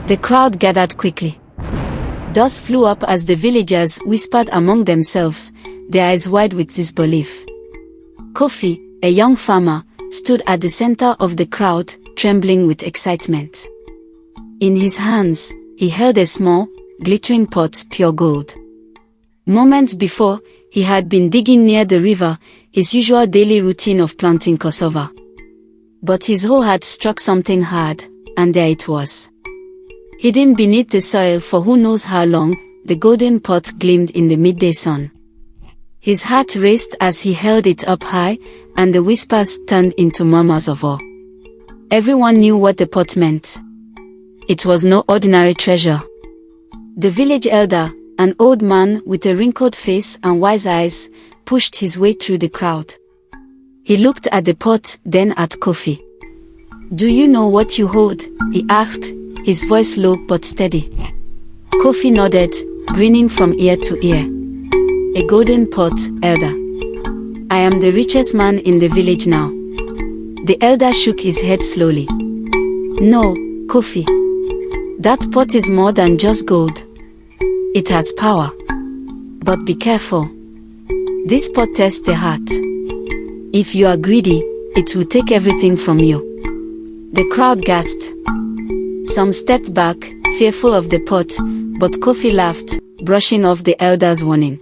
The crowd gathered quickly. Dust flew up as the villagers whispered among themselves, their eyes wide with disbelief. Kofi, a young farmer, stood at the center of the crowd, trembling with excitement. In his hands, he held a small, glittering pot, pure gold. Moments before, he had been digging near the river, his usual daily routine of planting cassava. But his hoe had struck something hard, and there it was. Hidden beneath the soil for who knows how long, the golden pot gleamed in the midday sun. His heart raced as he held it up high, and the whispers turned into murmurs of awe. Everyone knew what the pot meant. It was no ordinary treasure. The village elder, an old man with a wrinkled face and wise eyes, pushed his way through the crowd. He looked at the pot, then at Kofi. "Do you know what you hold?" he asked, his voice low but steady. Kofi nodded, grinning from ear to ear. "A golden pot, elder. I am the richest man in the village now." The elder shook his head slowly. "No, Kofi. That pot is more than just gold. It has power. But be careful. This pot tests the heart. If you are greedy, it will take everything from you." The crowd gasped. Some stepped back, fearful of the pot, but Kofi laughed, brushing off the elder's warning.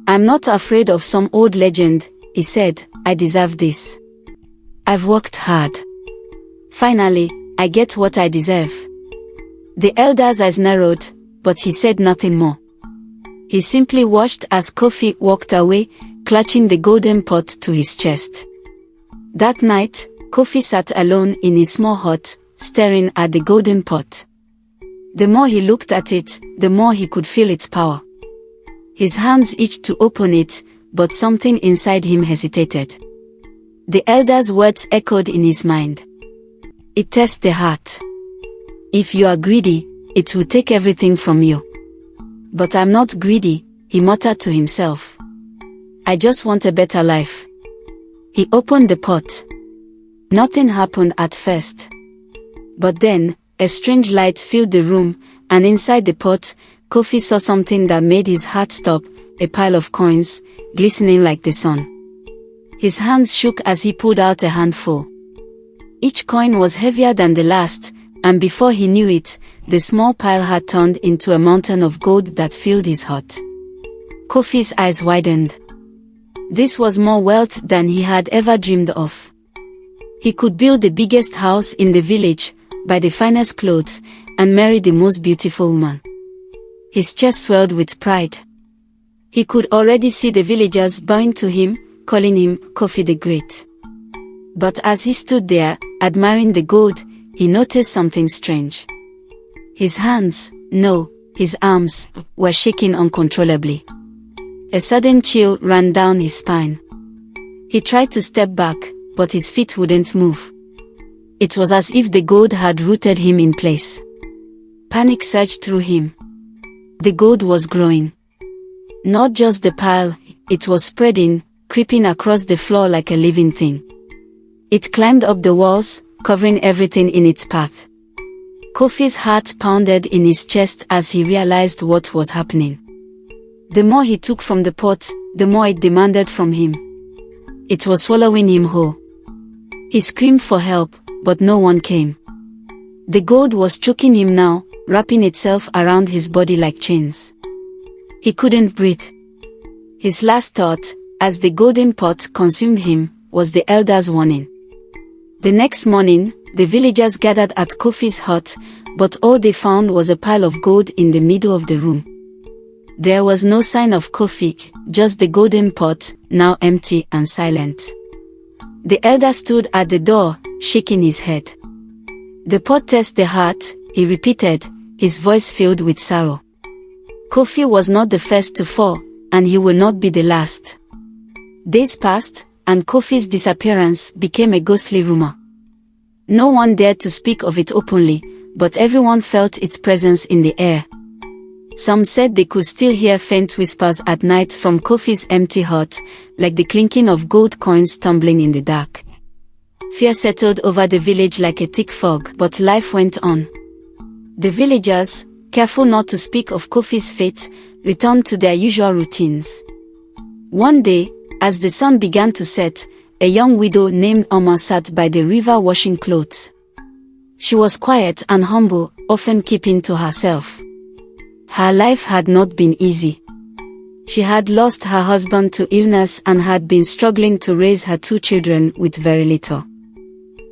"I'm not afraid of some old legend," he said. "I deserve this. I've worked hard. Finally, I get what I deserve." The elder's eyes narrowed, but he said nothing more. He simply watched as Kofi walked away, clutching the golden pot to his chest. That night, Kofi sat alone in his small hut, staring at the golden pot. The more he looked at it, the more he could feel its power. His hands itched to open it, but something inside him hesitated. The elder's words echoed in his mind. "It tests the heart. If you are greedy, it will take everything from you." "But I'm not greedy," he muttered to himself. "I just want a better life." He opened the pot. Nothing happened at first. But then, a strange light filled the room, and inside the pot, Kofi saw something that made his heart stop, a pile of coins, glistening like the sun. His hands shook as he pulled out a handful. Each coin was heavier than the last, and before he knew it, the small pile had turned into a mountain of gold that filled his hut. Kofi's eyes widened. This was more wealth than he had ever dreamed of. He could build the biggest house in the village, buy the finest clothes, and marry the most beautiful woman. His chest swelled with pride. He could already see the villagers bowing to him, calling him Kofi the Great. But as he stood there, admiring the gold, he noticed something strange. His hands, no, his arms, were shaking uncontrollably. A sudden chill ran down his spine. He tried to step back, but his feet wouldn't move. It was as if the gold had rooted him in place. Panic surged through him. The gold was growing. Not just the pile, it was spreading, creeping across the floor like a living thing. It climbed up the walls, covering everything in its path. Kofi's heart pounded in his chest as he realized what was happening. The more he took from the pot, the more it demanded from him. It was swallowing him whole. He screamed for help, but no one came. The gold was choking him now, wrapping itself around his body like chains. He couldn't breathe. His last thought, as the golden pot consumed him, was the elder's warning. The next morning, the villagers gathered at Kofi's hut, but all they found was a pile of gold in the middle of the room. There was no sign of Kofi, just the golden pot, now empty and silent. The elder stood at the door, shaking his head. "The pot tests the heart," he repeated, his voice filled with sorrow. Kofi was not the first to fall, and he will not be the last. Days passed, and Kofi's disappearance became a ghostly rumor. No one dared to speak of it openly, but everyone felt its presence in the air. Some said they could still hear faint whispers at night from Kofi's empty hut, like the clinking of gold coins tumbling in the dark. Fear settled over the village like a thick fog, but life went on. The villagers, careful not to speak of Kofi's fate, returned to their usual routines. One day, as the sun began to set, a young widow named Oma sat by the river washing clothes. She was quiet and humble, often keeping to herself. Her life had not been easy. She had lost her husband to illness and had been struggling to raise her 2 children with very little.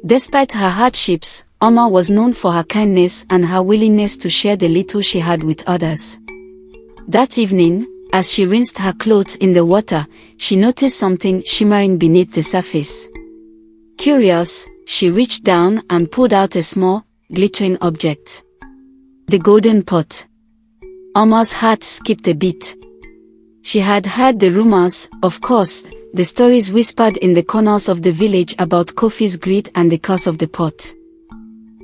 Despite her hardships, Oma was known for her kindness and her willingness to share the little she had with others. That evening, as she rinsed her clothes in the water, she noticed something shimmering beneath the surface. Curious, she reached down and pulled out a small, glittering object. The golden pot. Oma's heart skipped a beat. She had heard the rumors, of course, the stories whispered in the corners of the village about Kofi's greed and the curse of the pot.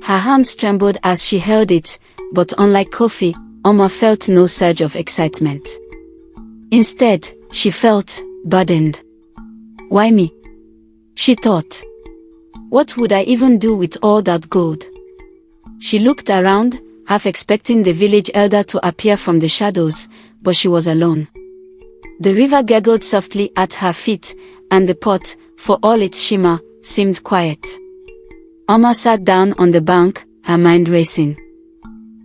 Her hands trembled as she held it, but unlike Kofi, Oma felt no surge of excitement. Instead, she felt burdened. Why me? She thought. What would I even do with all that gold? She looked around, half expecting the village elder to appear from the shadows, but she was alone. The river gurgled softly at her feet, and the pot, for all its shimmer, seemed quiet. Oma sat down on the bank, her mind racing.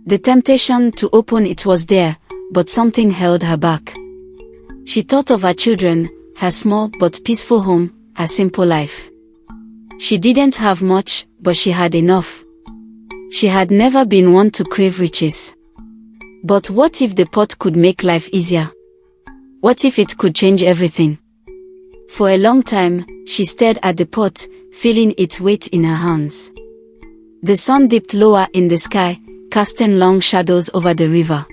The temptation to open it was there, but something held her back. She thought of her children, her small but peaceful home, her simple life. She didn't have much, but she had enough. She had never been one to crave riches. But what if the pot could make life easier? What if it could change everything? For a long time, she stared at the pot, feeling its weight in her hands. The sun dipped lower in the sky, casting long shadows over the river.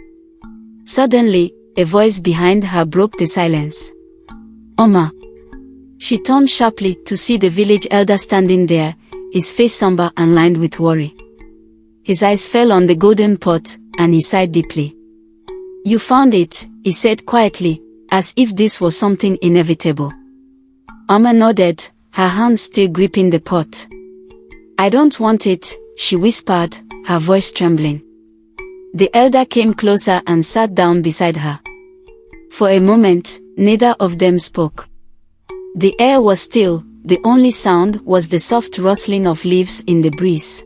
Suddenly, a voice behind her broke the silence. Oma. She turned sharply to see the village elder standing there, his face somber and lined with worry. His eyes fell on the golden pot, and he sighed deeply. You found it, he said quietly, as if this was something inevitable. Oma nodded, her hands still gripping the pot. I don't want it, she whispered, her voice trembling. The elder came closer and sat down beside her. For a moment, neither of them spoke. The air was still, the only sound was the soft rustling of leaves in the breeze.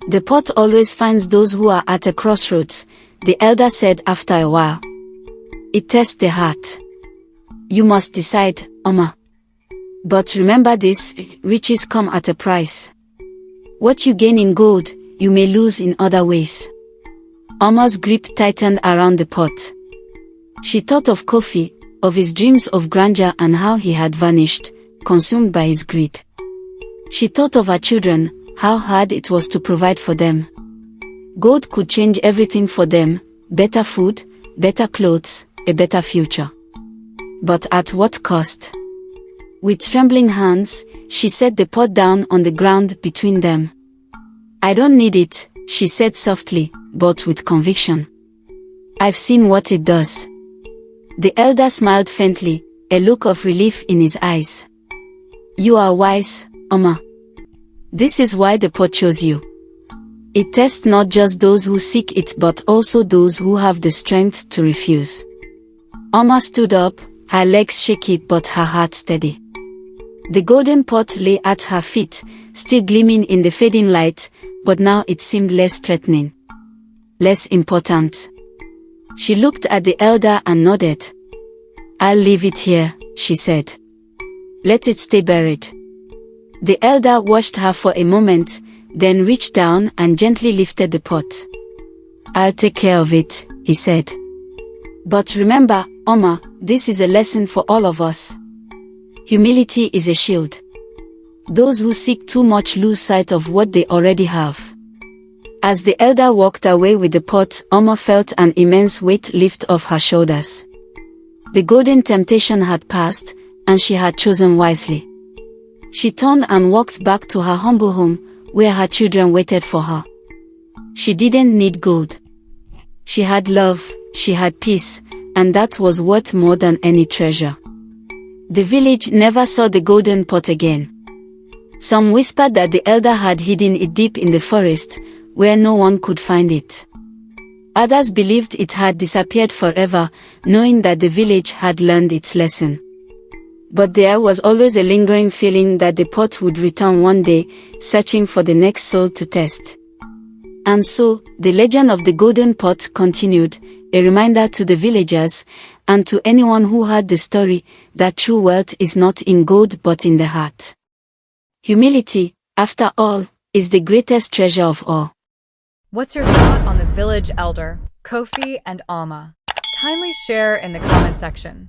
The pot always finds those who are at a crossroads, the elder said after a while. It tests the heart. You must decide, Oma. But remember this, riches come at a price. What you gain in gold, you may lose in other ways. Oma's grip tightened around the pot. She thought of Kofi, of his dreams of grandeur and how he had vanished, consumed by his greed. She thought of her children, how hard it was to provide for them. Gold could change everything for them, better food, better clothes, a better future. But at what cost? With trembling hands, she set the pot down on the ground between them. I don't need it, she said softly, but with conviction. I've seen what it does. The elder smiled faintly, a look of relief in his eyes. You are wise, Oma. This is why the pot chose you. It tests not just those who seek it but also those who have the strength to refuse. Oma stood up, her legs shaky but her heart steady. The golden pot lay at her feet, still gleaming in the fading light, but now it seemed less threatening. Less important. She looked at the elder and nodded. I'll leave it here, she said. Let it stay buried. The elder watched her for a moment, then reached down and gently lifted the pot. I'll take care of it, he said. But remember, Oma, this is a lesson for all of us. Humility is a shield. Those who seek too much lose sight of what they already have. As the elder walked away with the pot, Oma felt an immense weight lift off her shoulders. The golden temptation had passed, and she had chosen wisely. She turned and walked back to her humble home, where her children waited for her. She didn't need gold. She had love, she had peace, and that was worth more than any treasure. The village never saw the golden pot again. Some whispered that the elder had hidden it deep in the forest, where no one could find it. Others believed it had disappeared forever, knowing that the village had learned its lesson. But there was always a lingering feeling that the pot would return one day, searching for the next soul to test. And so, the legend of the golden pot continued, a reminder to the villagers, and to anyone who heard the story, that true wealth is not in gold but in the heart. Humility, after all, is the greatest treasure of all. What's your thought on the village elder, Kofi and Alma? Kindly share in the comment section.